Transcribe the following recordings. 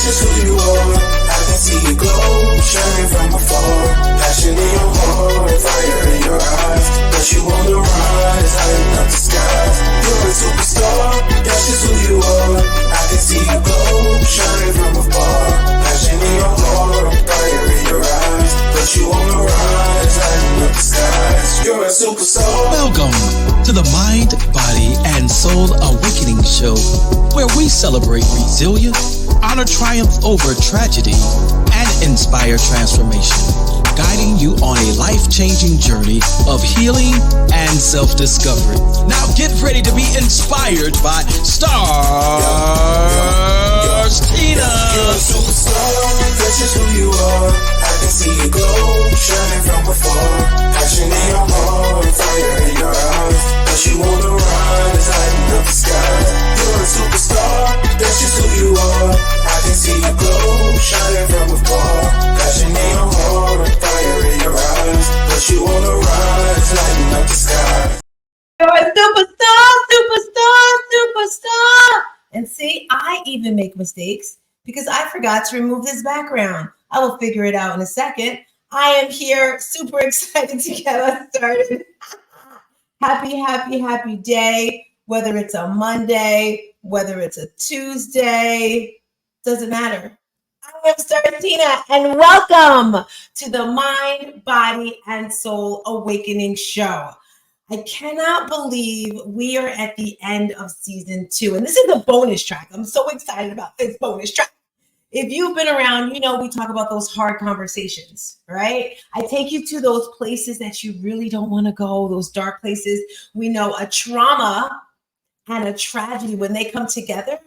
just who you are. I can see you glow, shining from afar. Passion in your heart, fire in your eyes. But you on the rise, lighting up the skies. You're a superstar, that's just who you are. I can see you glow, shining from afar. Passion in your heart, fire in your eyes. But you on the rise, lighting up the skies. You're a superstar. Welcome to the Mind, Body, and Soul Awakening Show, where we celebrate resilience, honor triumph over tragedy, and inspire transformation, guiding you on a life-changing journey of healing and self-discovery. Now get ready to be inspired by Stars Tina. You're a superstar, that's just who you are. I can see you glow, shining from afar. Passion in your heart, fire in your eyes. But you on the rise, lighting up the skies. You're a superstar, that's just who you are. I can see you glow, shining from afar. Passion in your heart, fire in your eyes. But you on the rise, lighting up the skies. You're a superstar, superstar, superstar. And see, I even make mistakes because I forgot to remove this background. I will figure it out in a second. I am here, super excited to get us started. Happy day, whether it's a Monday, whether it's a Tuesday, doesn't matter. I am Stars Tina, and welcome to the Mind, Body, and Soul Awakening Show. I cannot believe we are at the end of season 2, and this is a bonus track. I'm so excited about this bonus track. If you've been around, you know we talk about those hard conversations, right? I take you to those places that you really don't want to go, those dark places. We know a trauma and a tragedy, when they come together,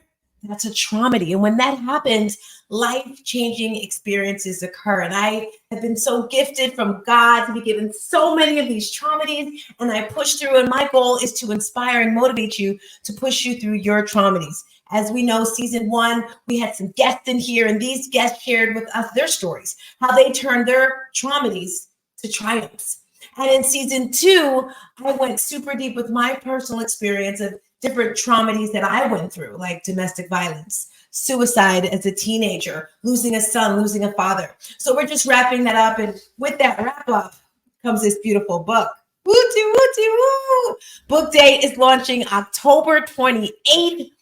that's a traumedy. And when that happens, life-changing experiences occur. And I have been so gifted from God to be given so many of these traumedies, and I push through. And my goal is to inspire and motivate you to push you through your traumedies. As we know, season 1, we had some guests in here, and these guests shared with us their stories, how they turned their traumedies to triumphs. And in season 2, I went super deep with my personal experience of different traumedies that I went through, like domestic violence, suicide as a teenager, losing a son, losing a father. So we're just wrapping that up. And with that wrap up comes this beautiful book. Wooty, wooty, woo! Book day is launching October 28th.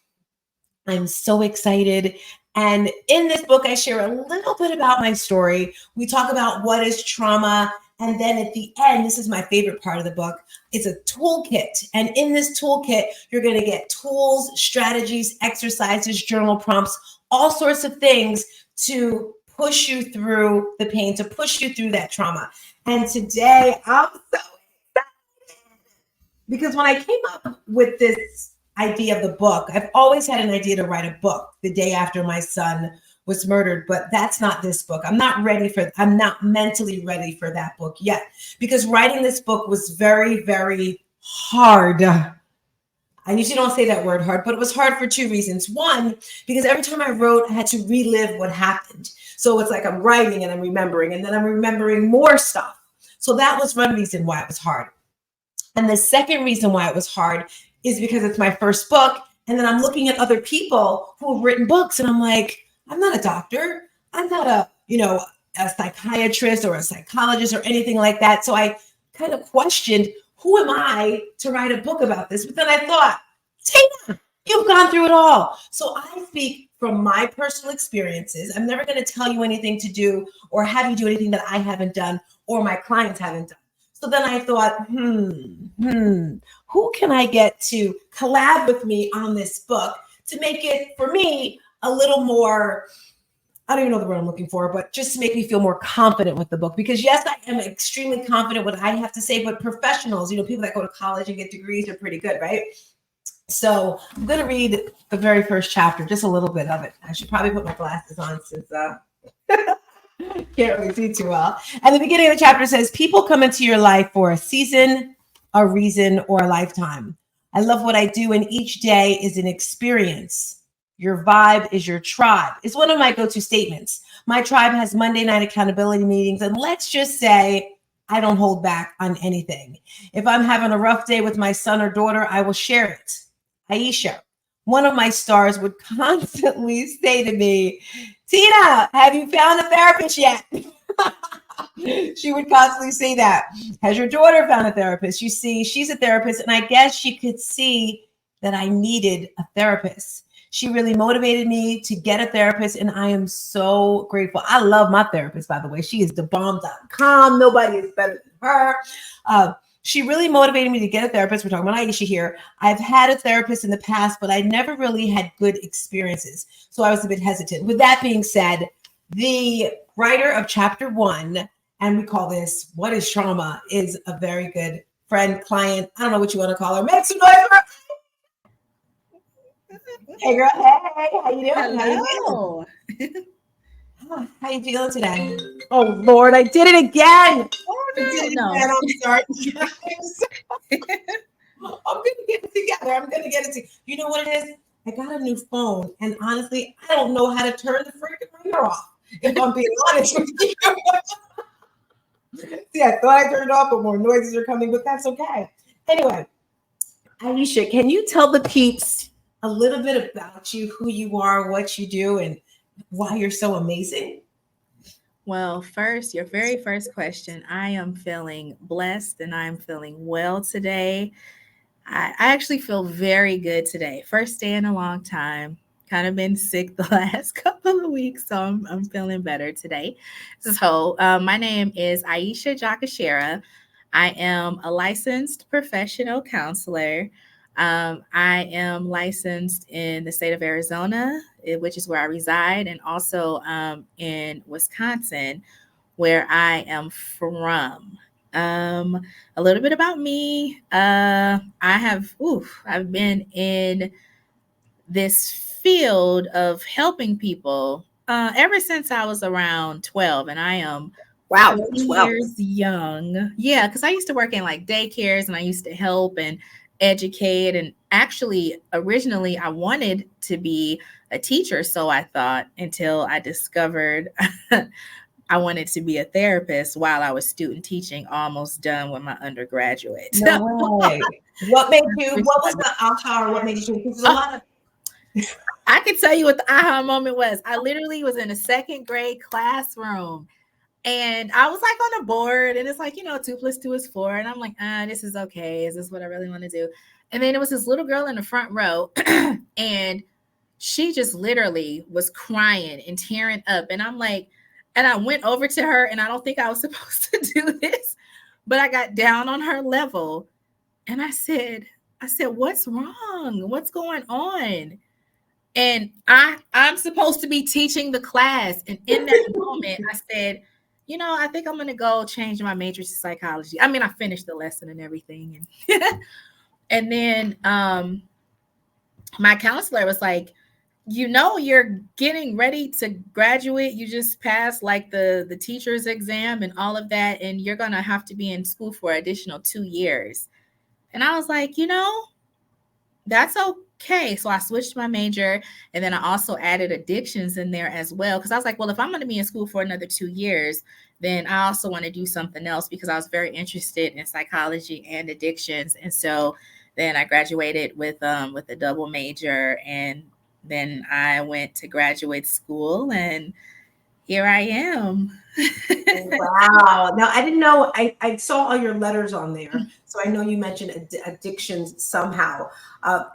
I'm so excited. And in this book, I share a little bit about my story. We talk about what is trauma. And then at the end, this is my favorite part of the book, it's a toolkit. And in this toolkit, you're going to get tools, strategies, exercises, journal prompts, all sorts of things to push you through the pain, to push you through that trauma. And today, I'm so excited because when I came up with this idea of the book, I've always had an idea to write a book the day after my son was murdered, but that's not this book. I'm not mentally ready for that book yet, because writing this book was very, very hard. I usually don't say that word hard, but it was hard for 2 reasons. One, because every time I wrote, I had to relive what happened. So it's like I'm writing and I'm remembering, and then I'm remembering more stuff. So that was one reason why it was hard. And the second reason why it was hard is because it's my first book. And then I'm looking at other people who have written books, and I'm like, I'm not a doctor. I'm not a psychiatrist or a psychologist or anything like that. So I kind of questioned, who am I to write a book about this? But then I thought, Tina, you've gone through it all. So I speak from my personal experiences. I'm never going to tell you anything to do or have you do anything that I haven't done or my clients haven't done. So then I thought, who can I get to collab with me on this book to make it, for me, a little more, I don't even know the word I'm looking for, but just to make me feel more confident with the book. Because yes, I am extremely confident what I have to say, but professionals, people that go to college and get degrees are pretty good, right? So I'm going to read the very first chapter, just a little bit of it. I should probably put my glasses on since can't really see too well. At the beginning of the chapter says, people come into your life for a season, a reason, or a lifetime. I love what I do, and each day is an experience. Your vibe is your tribe. It's one of my go-to statements. My tribe has Monday night accountability meetings, and let's just say I don't hold back on anything. If I'm having a rough day with my son or daughter, I will share it. Aisha, one of my stars would constantly say to me, Tina, have you found a therapist yet? She would constantly say that. Has your daughter found a therapist? You see, she's a therapist, and I guess she could see that I needed a therapist. She really motivated me to get a therapist, and I am so grateful. I love my therapist, by the way. She is thebomb.com. Nobody is better than her. She really motivated me to get a therapist. We're talking about Aisha here. I've had a therapist in the past, but I never really had good experiences. So I was a bit hesitant. With that being said, the writer of chapter 1, and we call this What is Trauma, is a very good friend, client. I don't know what you want to call her. Make some noise for her. Hey girl, hey, how you doing? Hello. How you feeling today? Oh Lord, I did it again. Oh, I did it no. again. I'm sorry. I'm gonna get it together. You know what it is? I got a new phone, and honestly, I don't know how to turn the freaking ringer off. If I'm being honest with you. See, I thought I turned it off, but more noises are coming, but that's okay. Anyway, Aisha, can you tell the peeps a little bit about you, who you are, what you do, and why you're so amazing? Well, first, your very first question, I am feeling blessed and I'm feeling well today. I actually feel very good today. First day in a long time. Kind of been sick the last couple of weeks, so I'm feeling better today. So, my name is Aisha Jakashera. I am a licensed professional counselor. I am licensed in the state of Arizona, which is where I reside, and also in Wisconsin, where I am from. A little bit about me. I've been in this field of helping people ever since I was around 12, and I am 12. years young. Yeah, because I used to work in like daycares and I used to help and educate. And actually, originally, I wanted to be a teacher, so I thought, until I discovered I wanted to be a therapist while I was student teaching, almost done with my undergraduate. No way. What was the aha, or what made you? Because a lot of I can tell you what the aha moment was. I literally was in a second grade classroom and I was like on a board and it's like, 2 + 2 is 4. And I'm like, this is okay. Is this what I really want to do? And then it was this little girl in the front row and she just literally was crying and tearing up. And I'm like, and I went over to her and I don't think I was supposed to do this, but I got down on her level and I said, what's wrong? What's going on? And I'm supposed to be teaching the class. And in that moment, I said, I think I'm going to go change my major to psychology. I mean, I finished the lesson and everything. And, and then my counselor was like, you're getting ready to graduate. You just passed like the teacher's exam and all of that. And you're going to have to be in school for an additional 2 years. And I was like, that's okay. So I switched my major and then I also added addictions in there as well. Because I was like, well, if I'm going to be in school for another 2 years, then I also want to do something else because I was very interested in psychology and addictions. And so then I graduated with a double major, and then I went to graduate school, and here I am. Wow. Now, I didn't know, I saw all your letters on there. So I know you mentioned addictions somehow.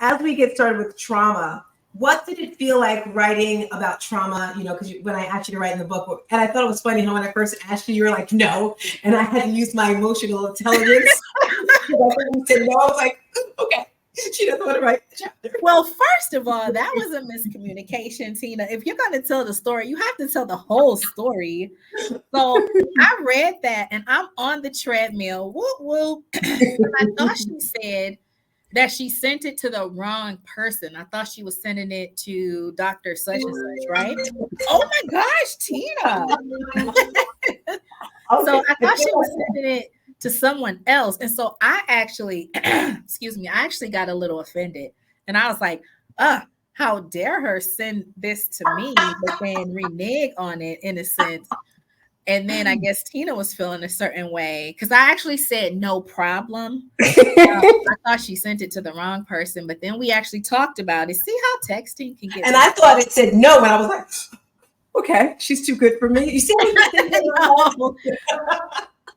As we get started with trauma, what did it feel like writing about trauma? Because when I asked you to write in the book, and I thought it was funny how when I first asked you, you were like, no. And I had to use my emotional intelligence. You said no. I was like, okay. She doesn't want to write the chapter. Well, first of all, that was a miscommunication, Tina. If you're going to tell the story, you have to tell the whole story. So I read that and I'm on the treadmill. Whoop, whoop. I thought she said that she sent it to the wrong person. I thought she was sending it to Dr. such and such, right? Oh my gosh, Tina. So I thought she was sending it to someone else. And so I actually, I actually got a little offended. And I was like, how dare her send this to me, but then renege on it in a sense. And then I guess Tina was feeling a certain way because I actually said no problem. I thought she sent it to the wrong person, but then we actually talked about it. See how texting can get And I thought it said no, and I was like, okay, she's too good for me. You see what you did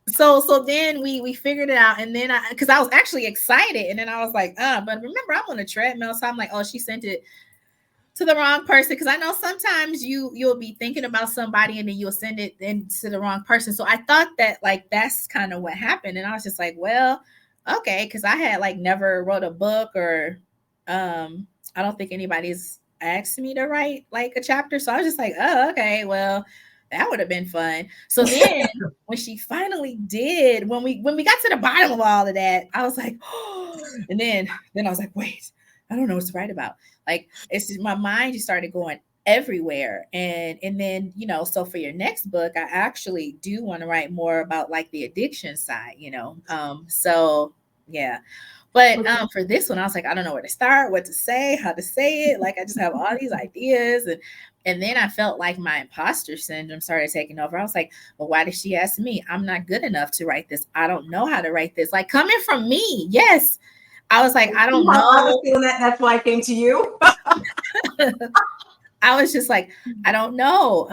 so then we figured it out, and then because I was actually excited, and then I was like, but remember I'm on a treadmill, so I'm like, oh, she sent it to the wrong person, because I know sometimes you'll be thinking about somebody and then you'll send it to the wrong person. So I thought that like that's kind of what happened, and I was just like, well, okay, because I had like never wrote a book, or I don't think anybody's asked me to write like a chapter, so I was just like, oh, okay, well, that would have been fun. So then when she finally did, when we got to the bottom of all of that, I was like, oh, and then I was like, wait, I don't know what to write about. Like, it's just, my mind just started going everywhere. And then, so for your next book, I actually do want to write more about like the addiction side, so yeah. But for this one, I was like, I don't know where to start, what to say, how to say it. Like, I just have all these ideas. And then I felt like my imposter syndrome started taking over. I was like, well, why did she ask me? I'm not good enough to write this. I don't know how to write this. Like, coming from me, yes. I was like, I don't know. I was feeling that. That's why I came to you. I was just like, I don't know.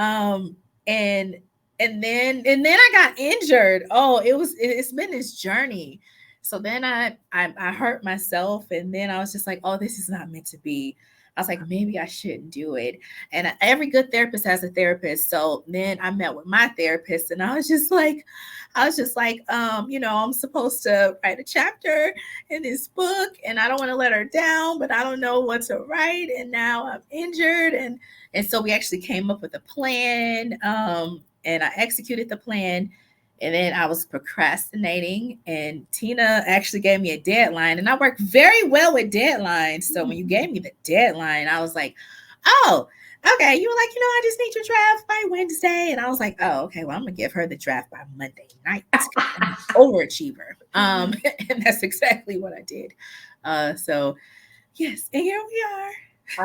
And then I got injured. Oh, it's been this journey. So then I hurt myself, and then I was just like, oh, this is not meant to be. I was like, maybe I shouldn't do it. And every good therapist has a therapist. So then I met with my therapist, and I was just like, I'm supposed to write a chapter in this book, and I don't want to let her down, but I don't know what to write. And now I'm injured. And so we actually came up with a plan, and I executed the plan. And then I was procrastinating, and Tina actually gave me a deadline, and I work very well with deadlines. So when you gave me the deadline, I was like, oh, okay. You were like, I just need your draft by Wednesday. And I was like, oh, okay, well, I'm going to give her the draft by Monday night. I'm overachiever. And that's exactly what I did. So yes, and here we are.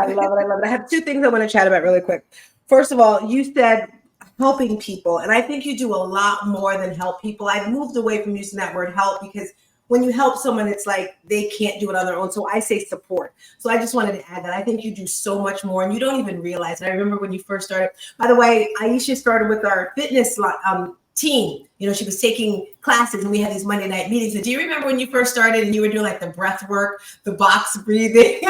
I love it. I love it. I have two things I want to chat about really quick. First of all, you said helping people, and I think you do a lot more than help people. I've moved away from using that word help, because when you help someone, it's like they can't do it on their own. So I say support. So I just wanted to add that. I think you do so much more, and you don't even realize it. I remember when you first started. By the way, Aisha started with our fitness team. She was taking classes, and we had these Monday night meetings. And do you remember when you first started and you were doing like the breath work, the box breathing?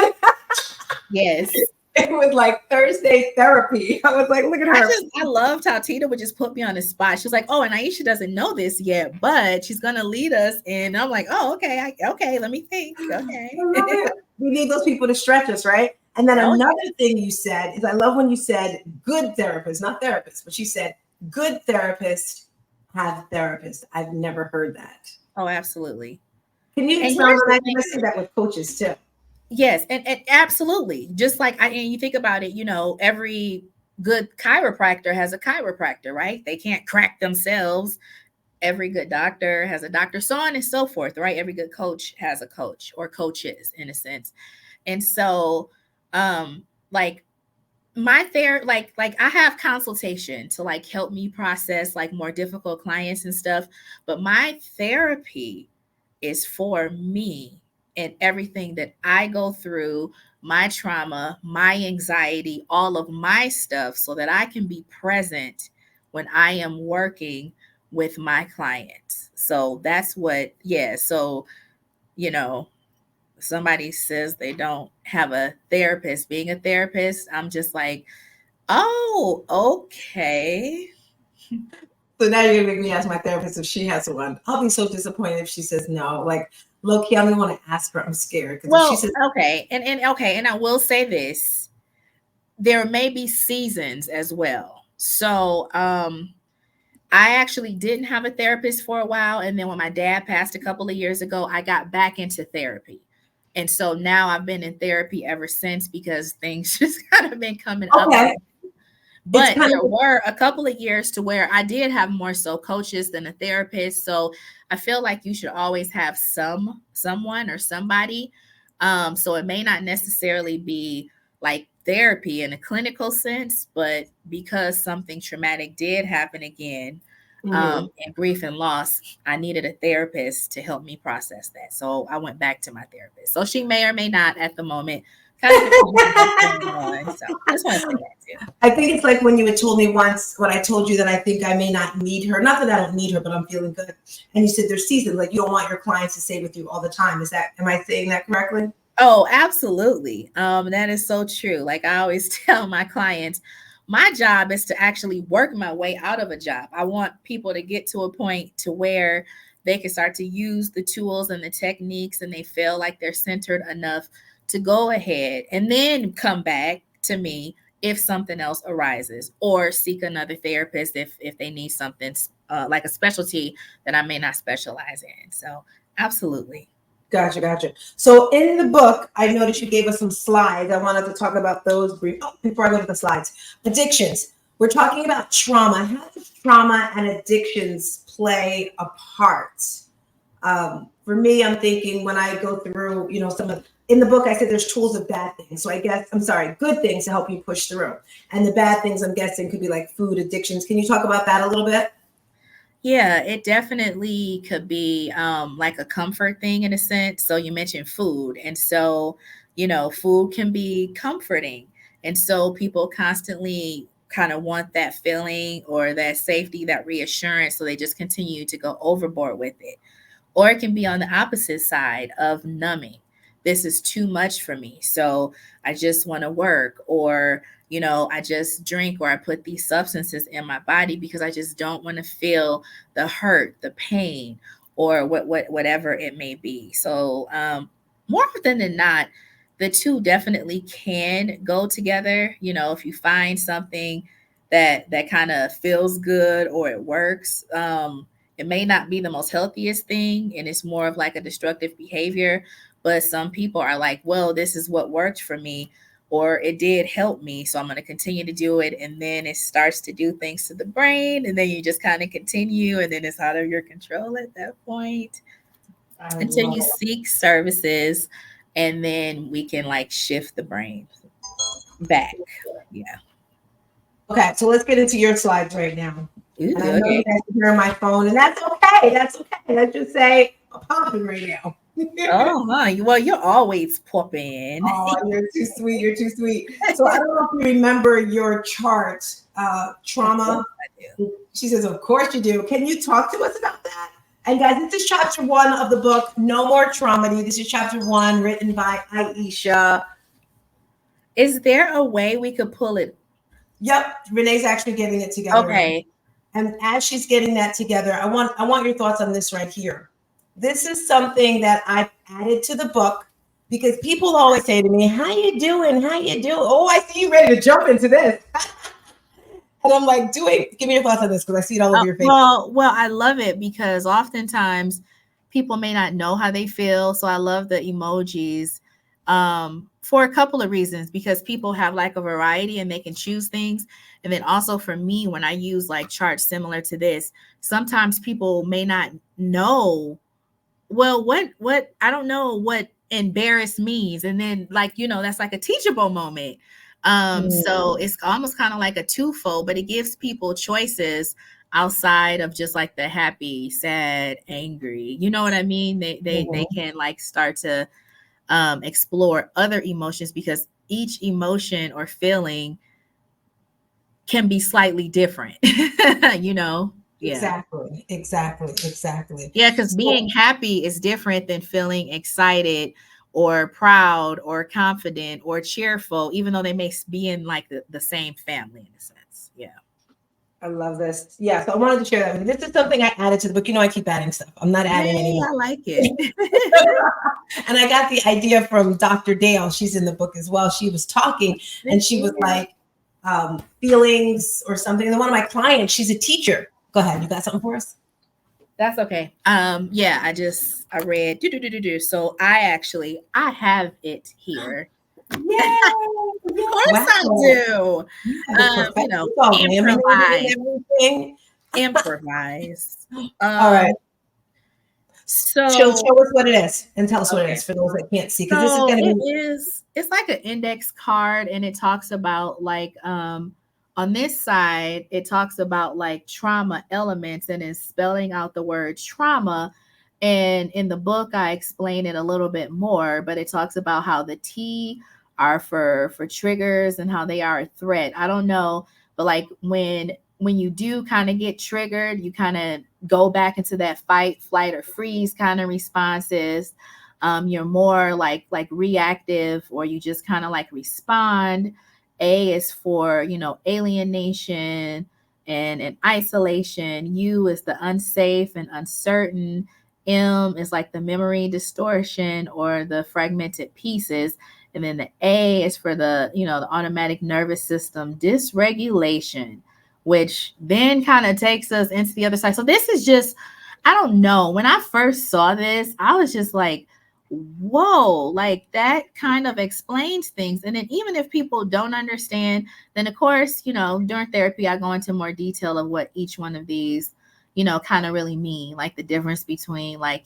Yes. It was like Thursday therapy. I was like, look at her. I loved how Tina would just put me on the spot. She was like, oh, and Aisha doesn't know this yet, but she's going to lead us. And I'm like, oh, okay. Okay. Let me think. Okay. We need those people to stretch us, right? And then another thing you said is, I love when you said good therapists, not therapists, but you said good therapists have therapists. I've never heard that. Oh, absolutely. Can you explain that? I say that with coaches too. Yes, and absolutely. Just like and you think about it, every good chiropractor has a chiropractor, right? They can't crack themselves. Every good doctor has a doctor, so on and so forth, right? Every good coach has a coach, or coaches in a sense. And so like my like I have consultation to like help me process like more difficult clients and stuff, but my therapy is for me and everything that I go through, my trauma, my anxiety, all of my stuff, so that I can be present when I am working with my clients. So that's what, So, somebody says they don't have a therapist. Being a therapist, I'm just like, oh, okay. So now you're going to make me ask my therapist if she has one. I'll be so disappointed if she says no. Like, low-key, I don't want to ask her. I'm scared. Well, she says, okay. And I will say this. There may be seasons as well. So I actually didn't have a therapist for a while. And then when my dad passed a couple of years ago, I got back into therapy. And so now I've been in therapy ever since, because things just kind of been coming up. But there were a couple of years to where I did have more so coaches than a therapist. So I feel like you should always have someone or somebody. So it may not necessarily be like therapy in a clinical sense, but because something traumatic did happen again, and grief and loss, I needed a therapist to help me process that. So I went back to my therapist. So she may or may not at the moment. Kind of depends on what's going on. So I just want to say that too. I think it's like when you had told me once, when I told you that I think I may not need her. Not that I don't need her, but I'm feeling good. And you said there's seasons, like you don't want your clients to stay with you all the time. Am I saying that correctly? Oh, absolutely. That is so true. Like I always tell my clients, my job is to actually work my way out of a job. I want people to get to a point to where they can start to use the tools and the techniques and they feel like they're centered enough to go ahead and then come back to me if something else arises, or seek another therapist if they need something like a specialty that I may not specialize in. So absolutely. Gotcha. So in the book, I noticed you gave us some slides. I wanted to talk about those before I go to the slides. Addictions. We're talking about trauma. How does trauma and addictions play a part? For me, I'm thinking when I go through, in the book, I said there's tools of bad things. So good things to help you push through. And the bad things, I'm guessing, could be like food addictions. Can you talk about that a little bit? Yeah, it definitely could be like a comfort thing in a sense. So you mentioned food. And so, food can be comforting. And so people constantly kind of want that feeling or that safety, that reassurance. So they just continue to go overboard with it. Or it can be on the opposite side of numbing. This is too much for me. So I just want to work, or I just drink, or I put these substances in my body because I just don't want to feel the hurt, the pain, or whatever it may be. So more often than not, the two definitely can go together. If you find something that kind of feels good or it works, it may not be the most healthiest thing, and it's more of like a destructive behavior. But some people are like, well, this is what worked for me, or it did help me, so I'm going to continue to do it. And then it starts to do things to the brain, and then you just kind of continue, and then it's out of your control at that point until you seek services, and then we can like shift the brain back. Yeah. Okay, so let's get into your slides right now. Ooh, and I know you guys can hear my phone, and that's okay. Let's just say I'm popping right now. Oh my! Well, you're always popping. Oh, you're too sweet. You're too sweet. So I don't know if you remember your chart, trauma. She says, "Of course you do." Can you talk to us about that? And guys, this is chapter 1 of the book, No More Traumedy. This is chapter 1, written by Aisha. Is there a way we could pull it? Yep, Renee's actually getting it together. Okay. And as she's getting that together, I want your thoughts on this right here. This is something that I've added to the book because people always say to me, how you doing? Oh, I see you ready to jump into this. And I'm like, give me your thoughts on this because I see it all over your face. Well, I love it because oftentimes people may not know how they feel. So I love the emojis for a couple of reasons, because people have like a variety and they can choose things. And then also for me, when I use like charts similar to this, sometimes people may not know, well, what I don't know what embarrassed means. And then like, that's like a teachable moment. So it's almost kind of like a twofold, but it gives people choices outside of just like the happy, sad, angry. You know what I mean? They can like start to explore other emotions, because each emotion or feeling can be slightly different. Yeah. Exactly. Yeah, because being happy is different than feeling excited or proud or confident or cheerful, even though they may be in like the same family in a sense. Yeah. I love this. Yeah, so I wanted to share that with you. This is something I added to the book. I keep adding stuff. I'm not adding anymore. I like it. And I got the idea from Dr. Dale. She's in the book as well. She was talking and she was like, feelings or something. And then one of my clients, she's a teacher. Go ahead. You got something for us? That's okay. Yeah, I read. So I have it here. Yeah, of course I do. Improvise. All right. So show us what it is and tell us what it is for those that can't see. Because so it's like an index card, and it talks about like a on this side, it talks about like trauma elements and is spelling out the word trauma. And in the book, I explain it a little bit more, but it talks about how the T are for triggers and how they are a threat. I don't know, but like when you do kind of get triggered, you kind of go back into that fight, flight, or freeze kind of responses. You're more like reactive, or you just kind of like respond. A is for, alienation and isolation. U is the unsafe and uncertain. M is like the memory distortion or the fragmented pieces. And then the A is for the automatic nervous system dysregulation, which then kind of takes us into the other side. So this is just, I don't know. When I first saw this, I was just like, whoa, like that kind of explains things. And then even if people don't understand, then of course, during therapy, I go into more detail of what each one of these, kind of really mean, like the difference between like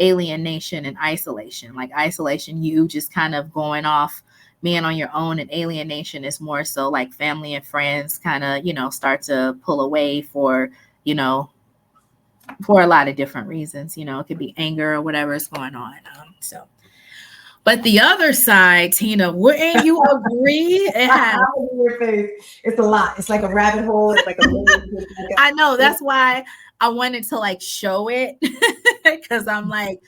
alienation and isolation. Like isolation, you just kind of going off being on your own, and alienation is more so like family and friends kind of, start to pull away for a lot of different reasons. It could be anger or whatever is going on. But the other side, Tina, wouldn't you agree? It's a lot. It's like a rabbit hole. It's like I know. That's why I wanted to like show it, because I'm like,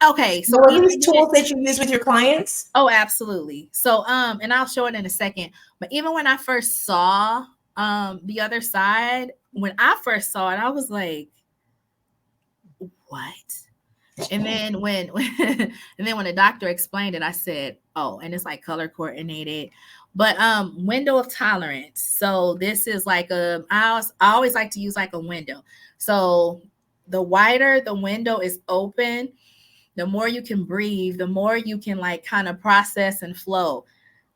okay. So are these tools that you use with your clients? Oh, absolutely. So, and I'll show it in a second. But even when I first saw the other side, when I first saw it, I was like, what? And then when the doctor explained it, I said, oh, and it's like color coordinated. But window of tolerance. So this is like I always like to use like a window. So the wider the window is open, the more you can breathe, the more you can like kind of process and flow.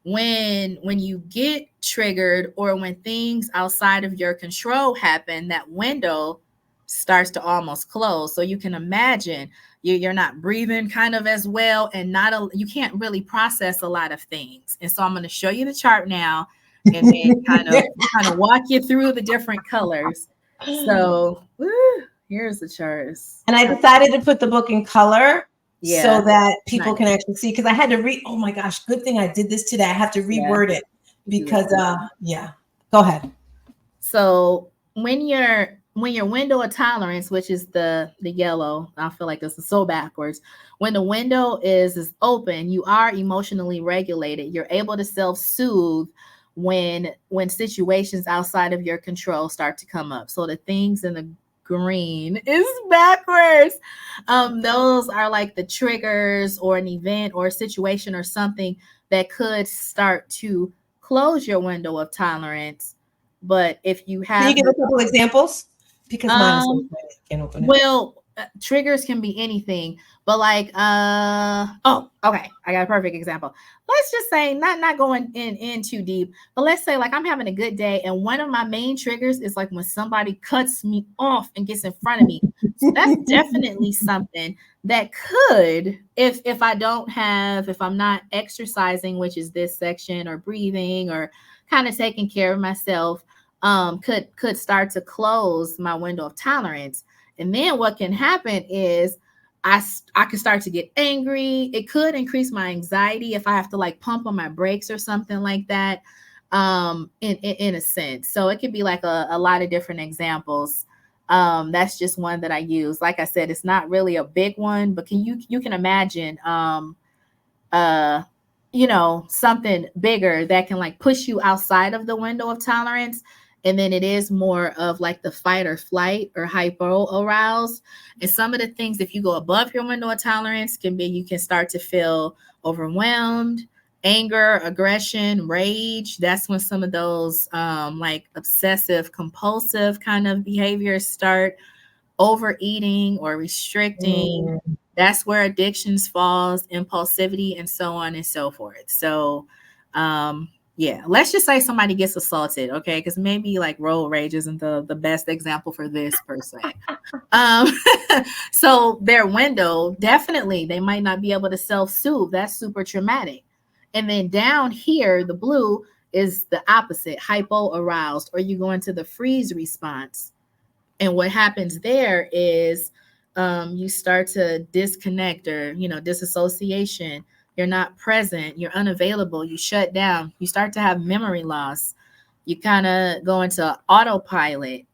When you get triggered or when things outside of your control happen, that window starts to almost close. So you can imagine you're not breathing kind of as well, and you can't really process a lot of things. And so I'm going to show you the chart now, and then kind of walk you through the different colors. So here's the charts. And I decided to put the book in color so that people can actually see, because I had to read. Oh my gosh, good thing I did this today. I have to reword it because go ahead. So when your window of tolerance, which is the yellow, I feel like this is so backwards. When the window is open, you are emotionally regulated. You're able to self-soothe when situations outside of your control start to come up. So the things in the green is backwards. Those are like the triggers or an event or a situation or something that could start to close your window of tolerance. But if you have, can you give a couple examples? Because mine can't open it. Well, triggers can be anything, but like, okay, I got a perfect example. Let's just say, not going in too deep, but let's say like I'm having a good day, and one of my main triggers is like when somebody cuts me off and gets in front of me. So that's definitely something that could, if I'm not exercising, which is this section, or breathing, or kind of taking care of myself, could start to close my window of tolerance. And then what can happen is I could start to get angry. It could increase my anxiety if I have to like pump on my brakes or something like that, in a sense. So it could be like a lot of different examples. That's just one that I use. Like I said, it's not really a big one, but you can imagine something bigger that can like push you outside of the window of tolerance. And then it is more of like the fight or flight or hypo aroused. And some of the things, if you go above your window of tolerance, you can start to feel overwhelmed, anger, aggression, rage. That's when some of those like obsessive compulsive kind of behaviors start. Overeating or restricting. That's where addictions falls, impulsivity, and so on and so forth. So let's just say somebody gets assaulted, okay? Because maybe like road rage isn't the best example for this per se. So their window, definitely, they might not be able to self-soothe. That's super traumatic. And then down here, the blue is the opposite, hypo aroused, or you go into the freeze response. And what happens there is you start to disconnect, or disassociation. You're not present, you're unavailable, you shut down, you start to have memory loss, you kind of go into autopilot.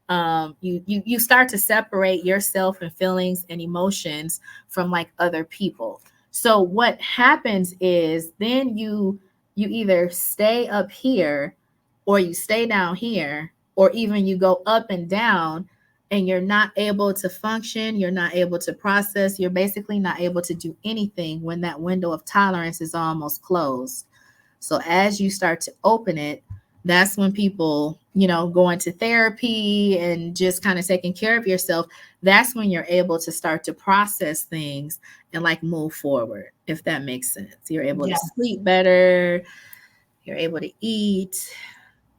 You start to separate yourself and feelings and emotions from like other people. So what happens is then you either stay up here or you stay down here, or even you go up and down, and you're not able to function, you're not able to process, you're basically not able to do anything when that window of tolerance is almost closed. So as you start to open it, that's when people, go into therapy and just kind of taking care of yourself. That's when you're able to start to process things and like move forward, if that makes sense. You're able to Yeah. sleep better, you're able to eat.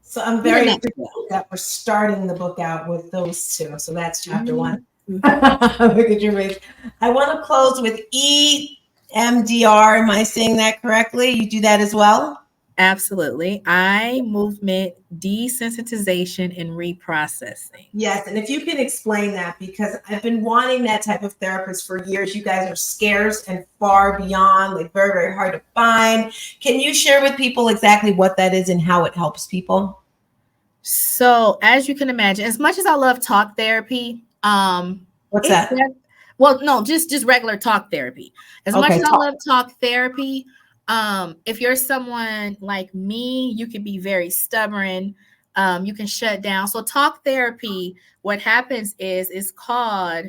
So I'm In a very nutshell. appreciative that we're starting the book out with those two. So that's chapter one. Mhm. Look at your face. I want to close with EMDR. Am I saying that correctly? You do that as well? Absolutely. Eye movement desensitization and reprocessing. Yes. And if you can explain that, because I've been wanting that type of therapist for years. You guys are scarce and far beyond, like very, very hard to find. Can you share with people exactly what that is and how it helps people? So, as you can imagine, as much as I love talk therapy, What's it's that? well, no, just regular talk therapy. As much Okay. as I love talk therapy, if you're someone like me, you can be very stubborn. You can shut down. So talk therapy, what happens is it's called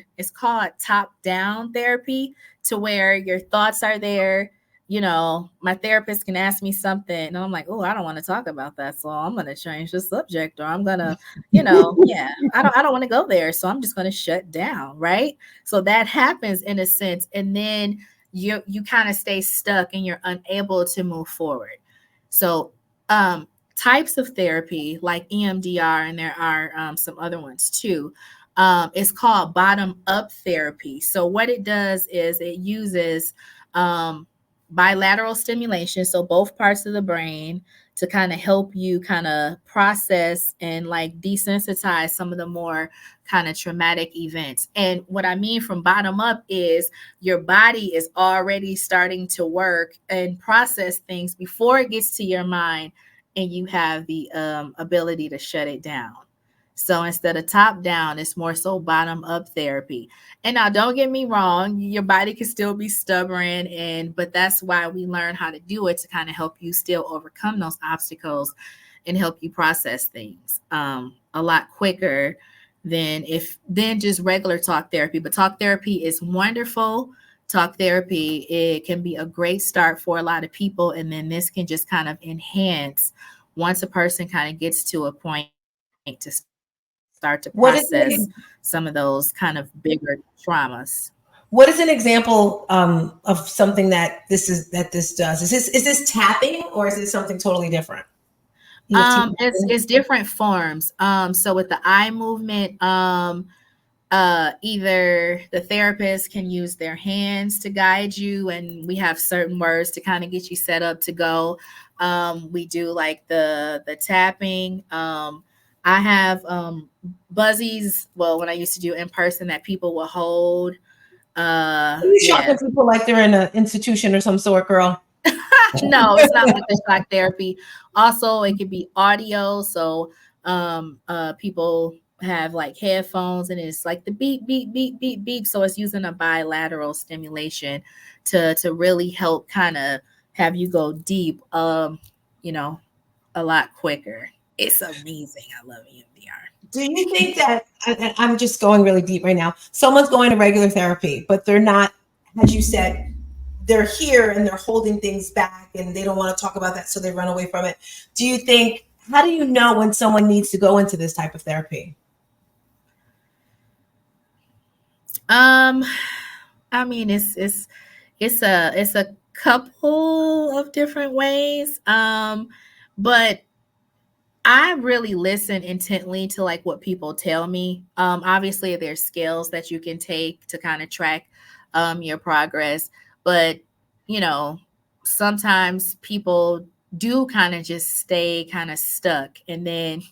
top down therapy, to where your thoughts are there. My therapist can ask me something and I'm like, oh, I don't want to talk about that. So I'm gonna change the subject, or I'm gonna, yeah, I don't want to go there. So I'm just gonna shut down, right? So that happens in a sense, and then you kind of stay stuck and you're unable to move forward. So types of therapy like EMDR, and there are some other ones too. It's called bottom up therapy. So what it does is it uses um, bilateral stimulation, so both parts of the brain, to kind of help you kind of process and like desensitize some of the more kind of traumatic events. And what I mean from bottom up is your body is already starting to work and process things before it gets to your mind, and you have the ability to shut it down. So instead of top down, it's more so bottom up therapy. And now don't get me wrong, your body can still be stubborn, but that's why we learn how to do it, to kind of help you still overcome those obstacles and help you process things a lot quicker than just regular talk therapy. But talk therapy is wonderful. Talk therapy, it can be a great start for a lot of people, and then this can just kind of enhance once a person kind of gets to a point to start to process What is some of it? those kind of bigger traumas. What is an example of something that this does? Is this tapping, or is it something totally different? EFT tapping? It's different forms. So with the eye movement, either the therapist can use their hands to guide you, and we have certain words to kind of get you set up to go. We do like the tapping. I have buzzies, well, when I used to do in person, that people will hold. You Yeah. shocking people like they're in an institution or some sort, girl. No, it's not like the shock therapy. Also, it could be audio. So people have like headphones, and it's like the beep, beep, beep, beep, beep. So it's using a bilateral stimulation to really help kind of have you go deep, you know, a lot quicker. It's amazing. I love EMDR. Do you think that I'm just going really deep right now? Someone's going to regular therapy, but they're not, as you said, they're here and they're holding things back and they don't want to talk about that, so they run away from it. Do you think, how do you know when someone needs to go into this type of therapy? Um, I mean, it's a couple of different ways. But I really listen intently to like what people tell me. Obviously there's scales that you can take to kind of track your progress, but you know, sometimes people do kind of just stay kind of stuck. And then,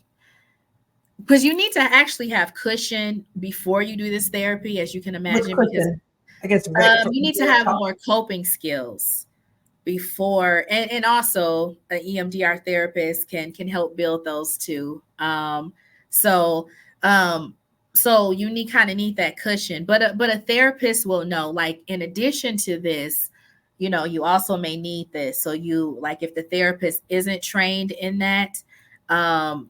because you need to actually have cushion before you do this therapy, as you can What's imagine, because cushion? I guess right. you need to have more coping skills before, and also an EMDR therapist can help build those too. So um, so you need that cushion, but a therapist will know. Like in addition to this, you also may need this. So you like if the therapist isn't trained in that, um,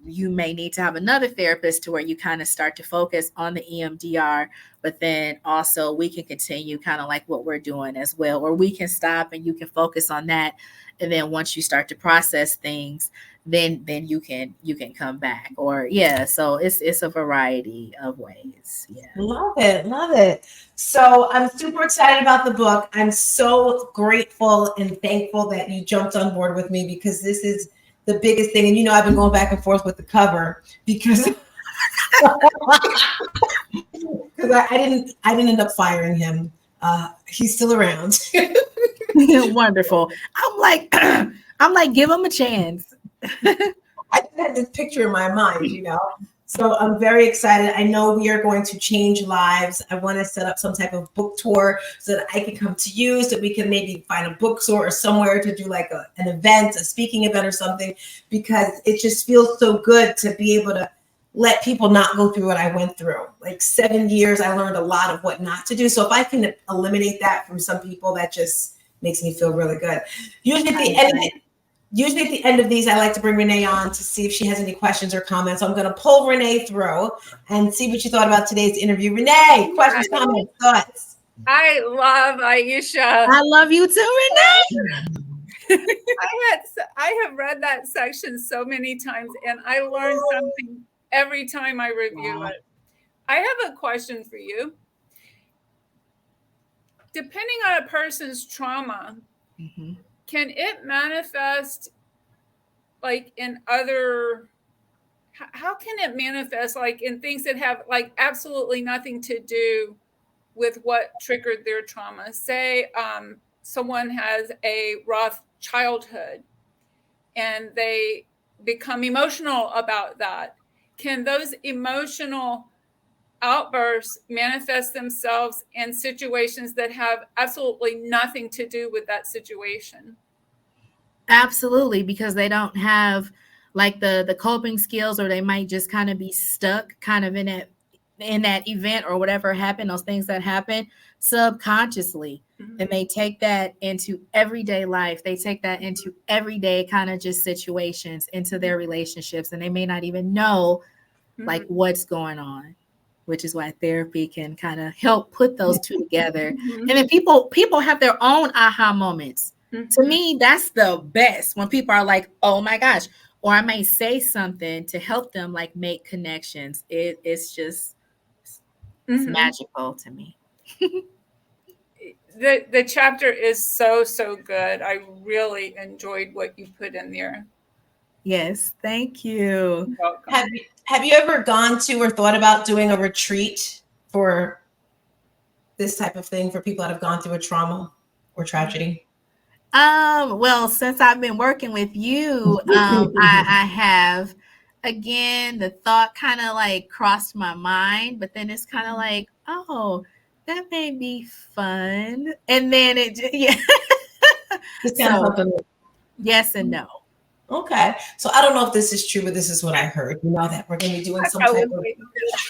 you may need to have another therapist to where you kind of start to focus on the EMDR, but then also we can continue kind of like what we're doing as well, or we can stop and you can focus on that. And then once you start to process things, then you can come back. Or so it's a variety of ways. Yeah. Love it. Love it. So I'm super excited about the book. I'm so grateful and thankful that you jumped on board with me, because this is the biggest thing. And I've been going back and forth with the cover because I didn't end up firing him. He's still around. Wonderful. I'm like, give him a chance. I just had this picture in my mind, So I'm very excited. I know we are going to change lives. I want to set up some type of book tour so that I can come to you, so we can maybe find a bookstore or somewhere to do like an event, a speaking event or something, because it just feels so good to be able to let people not go through what I went through. Like 7 years, I learned a lot of what not to do. So if I can eliminate that from some people, that just makes me feel really good. Usually at the end of these, I like to bring Renee on to see if she has any questions or comments. So I'm going to pull Renee through and see what you thought about today's interview. Renee, questions, comments, thoughts? I love Aisha. I love you too, Renee. I have read that section so many times, and I learn something every time I review it. I have a question for you. Depending on a person's trauma, can it manifest like in other, how can it manifest like in things that have like absolutely nothing to do with what triggered their trauma? Say someone has a rough childhood and they become emotional about that. Can those emotional outbursts manifest themselves in situations that have absolutely nothing to do with that situation? Absolutely, because they don't have like the coping skills, or they might just kind of be stuck kind of in that event or whatever happened, those things that happen subconsciously. And they take that into everyday life. They take that into everyday kind of just situations, into their relationships, and they may not even know like what's going on, which is why therapy can kind of help put those two together. And then people have their own aha moments. To me, that's the best, when people are like, oh my gosh, or I may say something to help them like make connections. It's just it's magical to me. The chapter is so good. I really enjoyed what you put in there. Yes, thank you. Have you ever gone to or thought about doing a retreat for this type of thing for people that have gone through a trauma or tragedy? Well, since I've been working with you, I have. Again, the thought kind of like crossed my mind, but then it's kind of like, oh, that may be fun. And then yes and no. Okay. So I don't know if this is true, but this is what I heard, that we're going to be doing some type of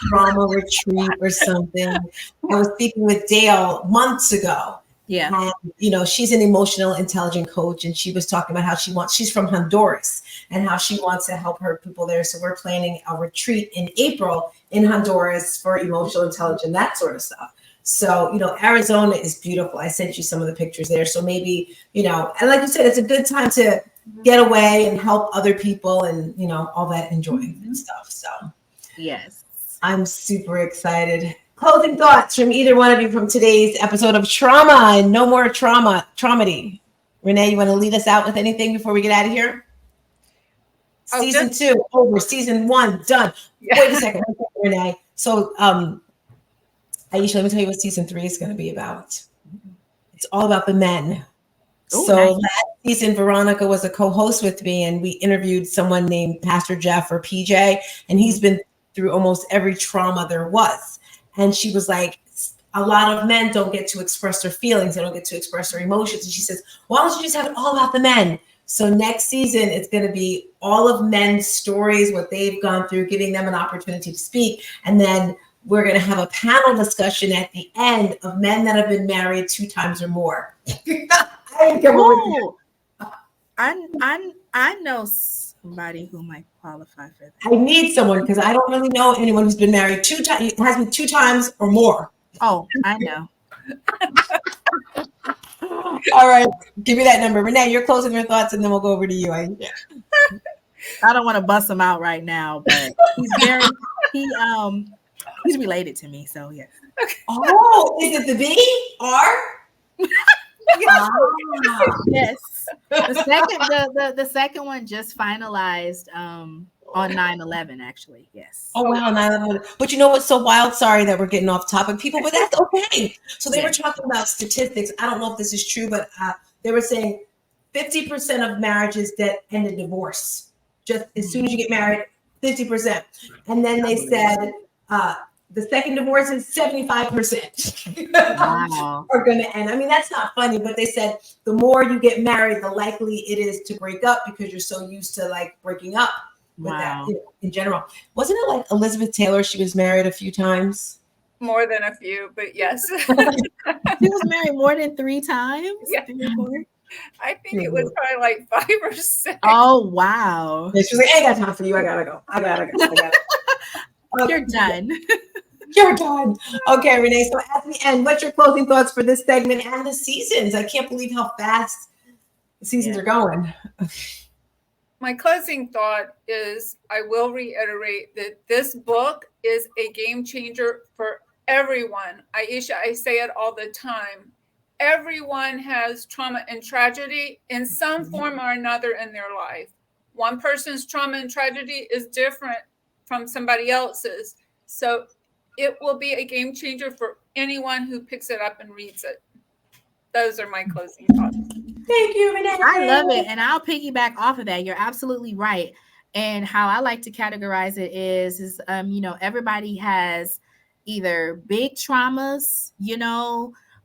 trauma retreat or something. I was speaking with Dale months ago. Yeah. And, she's an emotional intelligent coach, and she was talking about how she's from Honduras and how she wants to help her people there. So we're planning a retreat in April in Honduras for emotional intelligence, that sort of stuff. So, Arizona is beautiful. I sent you some of the pictures there. So maybe, and like you said, it's a good time to get away and help other people and, all that enjoying and stuff. So, yes, I'm super excited. Closing thoughts from either one of you from today's episode of Trauma and No More Traumedy. Renee, you want to lead us out with anything before we get out of here? Season 2 over, season 1 done. Yeah. Wait a second, Renee. So, Aisha, let me tell you what season 3 is going to be about. It's all about the men. Ooh, So nice. last season, Veronica was a co-host with me, and we interviewed someone named Pastor Jeff or PJ, and he's been through almost every trauma there was. And she was like, a lot of men don't get to express their feelings, they don't get to express their emotions. And she says, why don't you just have it all about the men? So next season, it's going to be all of men's stories, what they've gone through, giving them an opportunity to speak. And then we're going to have a panel discussion at the end of men that have been married 2 times or more. Ooh, I know somebody who might qualify for that. I need someone because I don't really know anyone who's been married 2 times, has been 2 times or more. Oh, I know. All right, give me that number. Renee, you're closing your thoughts, and then we'll go over to you. Aisha. I don't want to bust him out right now, but he's related to me, so yes. Oh, is it the B? R? Yes. The second one just finalized on 9/11, actually. Yes. Oh wow, 9/11. But you know what's so wild? Sorry that we're getting off topic, people, but that's okay. So they were talking about statistics. I don't know if this is true, but they were saying 50% of marriages that end in divorce. Just as soon as you get married, 50%. And then they said the second divorce is 75% Wow. are going to end. I mean, that's not funny, but they said the more you get married, the likely it is to break up because you're so used to like breaking up with that in general. Wasn't it like Elizabeth Taylor? She was married a few times. More than a few, but yes. She was married more than 3 times? Yeah. 3 or 4? I think it was probably like 5 or 6. Oh, wow. And she was like, I ain't got time for you. I gotta go. You're done. You're done. Okay, Renee. So at the end, what's your closing thoughts for this segment and the seasons? I can't believe how fast the seasons are going. My closing thought is I will reiterate that this book is a game changer for everyone. Aisha, I say it all the time. Everyone has trauma and tragedy in some form or another in their life. One person's trauma and tragedy is different from somebody else's. So it will be a game changer for anyone who picks it up and reads it. Those are my closing thoughts. Thank you, Renee. I love it. And I'll piggyback off of that. You're absolutely right. And how I like to categorize it is everybody has either big traumas,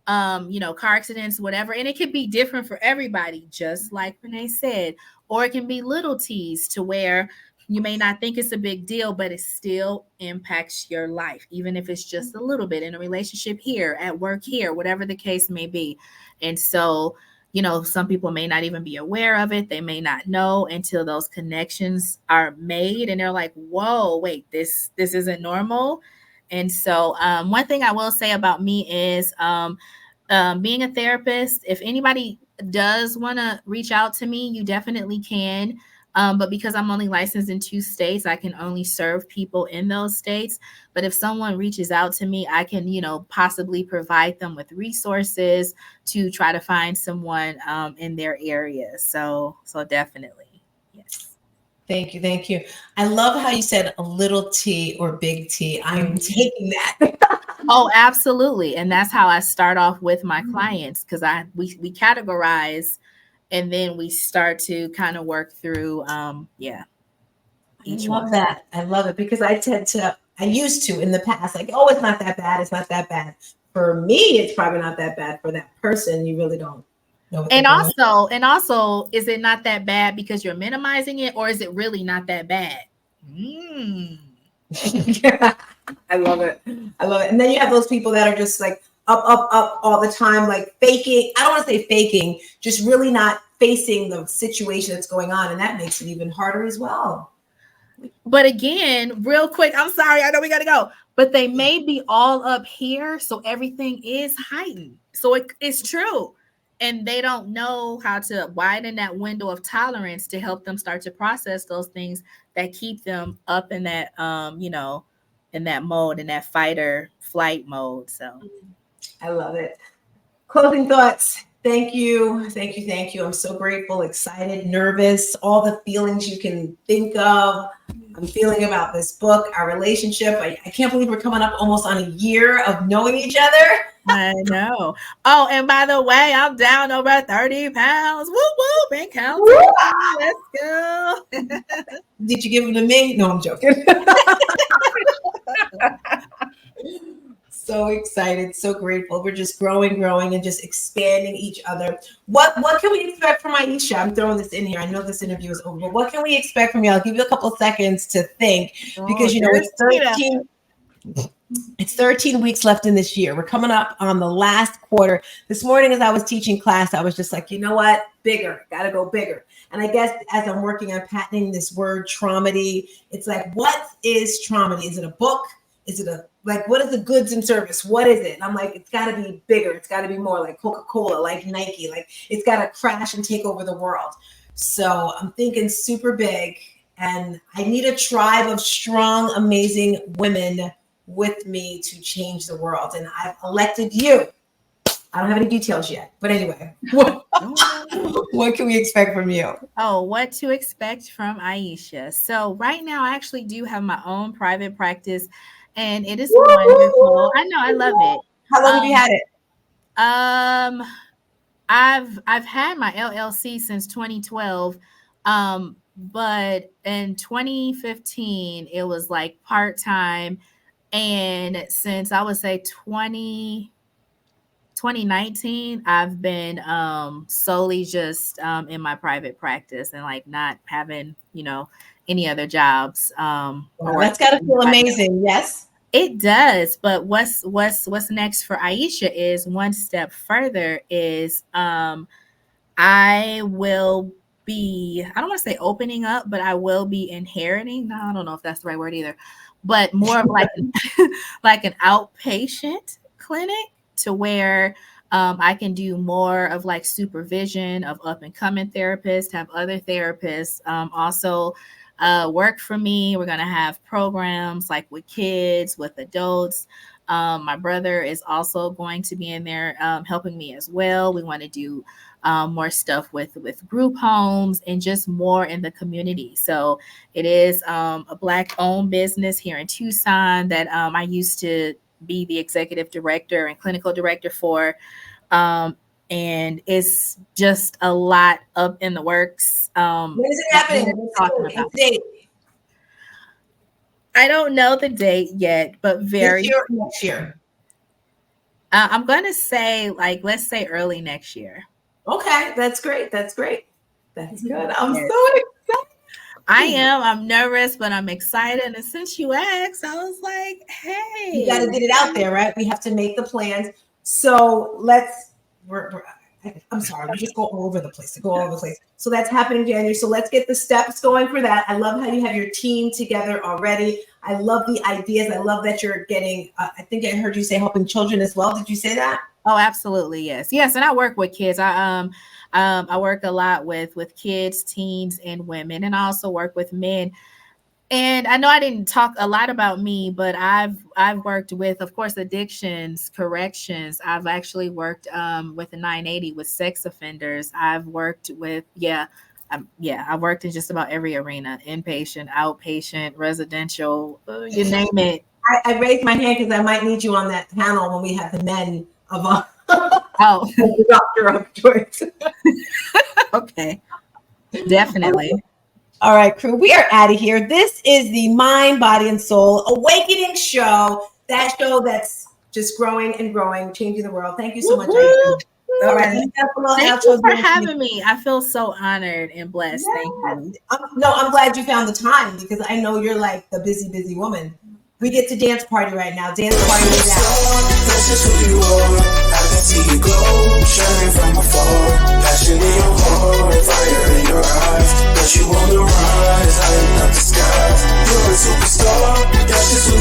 car accidents, whatever. And it could be different for everybody, just like Renee said, or it can be little T's to where you may not think it's a big deal, but it still impacts your life, even if it's just a little bit in a relationship here, at work here, whatever the case may be. And so, some people may not even be aware of it. They may not know until those connections are made and they're like, whoa, wait, this isn't normal. And so one thing I will say about me is being a therapist, if anybody does want to reach out to me, you definitely can. But because I'm only licensed in 2 states, I can only serve people in those states. But if someone reaches out to me, I can, possibly provide them with resources to try to find someone in their area. So definitely. Yes. Thank you. I love how you said a little T or big T. I'm taking that. Oh, absolutely. And that's how I start off with my clients, because we categorize and then we start to kind of work through, each one. That. I love it because I used to in the past, like, oh, it's not that bad. It's not that bad. For me, it's probably not that bad. For that person, you really don't know. And also, is it not that bad because you're minimizing it, or is it really not that bad? Yeah, I love it. And then you have those people that are just like up all the time, like faking. I don't want to say faking, just really not facing the situation that's going on. And that makes it even harder as well. But again, real quick, I'm sorry, I know we got to go, but they may be all up here. So everything is heightened. So it's true. And they don't know how to widen that window of tolerance to help them start to process those things that keep them up in that, in that mode, in that fight or flight mode. So I love it. Closing thoughts. Thank you. I'm so grateful, excited, nervous, all the feelings you can think of. I'm feeling about this book, our relationship. I can't believe we're coming up almost on a year of knowing each other. I know. Oh, and by the way, I'm down over 30 pounds. Whoop, whoop, and counting. Let's go. Did you give them to me? No, I'm joking. So excited, so grateful. We're just growing, and just expanding each other. What can we expect from Aisha? I'm throwing this in here. I know this interview is over, but what can we expect from you? I'll give you a couple seconds to think, because it's 13 weeks left in this year. We're coming up on the last quarter. This morning, as I was teaching class, I was just like, you know what? Bigger, gotta go bigger. And I guess as I'm working on patenting this word traumedy, it's like, what is traumedy? Is it a book? Is it what is the goods and service? What is it? And I'm like, it's got to be bigger. It's got to be more like Coca-Cola, like Nike. Like, it's got to crash and take over the world. So I'm thinking super big, and I need a tribe of strong, amazing women with me to change the world. And I've elected you. I don't have any details yet, but anyway, what can we expect from you? Oh, what to expect from Aisha. So right now, I actually do have my own private practice, and it is wonderful. I know, I love it. How long have you had it? I've had my LLC since 2012, but in 2015 it was like part-time, and since I would say 2019, I've been solely just in my private practice and like not having, any other jobs. That's got to feel amazing. Yes. It does, but what's next for Aisha is one step further is I will be, I don't want to say opening up, but I will be inheriting. No, I don't know if that's the right word either, but more of like like an outpatient clinic to where I can do more of like supervision of up and coming therapists, have other therapists also work for me. We're going to have programs like with kids, with adults. My brother is also going to be in there helping me as well. We want to do more stuff with group homes and just more in the community. So it is a Black-owned business here in Tucson that I used to be the executive director and clinical director for. And it's just a lot up in the works. When is it happening? I don't know the date yet, but next year. I'm going to say, let's say early next year. Okay, that's great. That's good. I'm so excited. I am. I'm nervous, but I'm excited. And since you asked, I was like, hey. You got to get it out there, right? We have to make the plans. So I'm sorry, we just go all over the place. So that's happening in January. So let's get the steps going for that. I love how you have your team together already. I love the ideas. I love that you're getting, I think I heard you say helping children as well. Did you say that? Oh, absolutely. Yes. And I work with kids. I work a lot with kids, teens, and women, and I also work with men. And I know I didn't talk a lot about me, but I've worked with, of course, addictions, corrections. I've actually worked with a 980 with sex offenders. I've worked with, I've worked in just about every arena: inpatient, outpatient, residential, you name it. I raised my hand because I might need you on that panel when we have the men of the doctor of choice. Okay, definitely. All right, crew, we are out of here. This is the Mind, Body, and Soul Awakening Show. That show that's just growing and growing, changing the world. Thank you so much, Aisha. All right. Thank you for having me. I feel so honored and blessed. Yes. Thank you. I'm glad you found the time, because I know you're like the busy woman. We get to dance party right now. Dance party is out. That's just who you are. I can see you glow, shining from afar. Passion in your heart, fire in your eyes. But you on the rise, lighting up the skies. You're a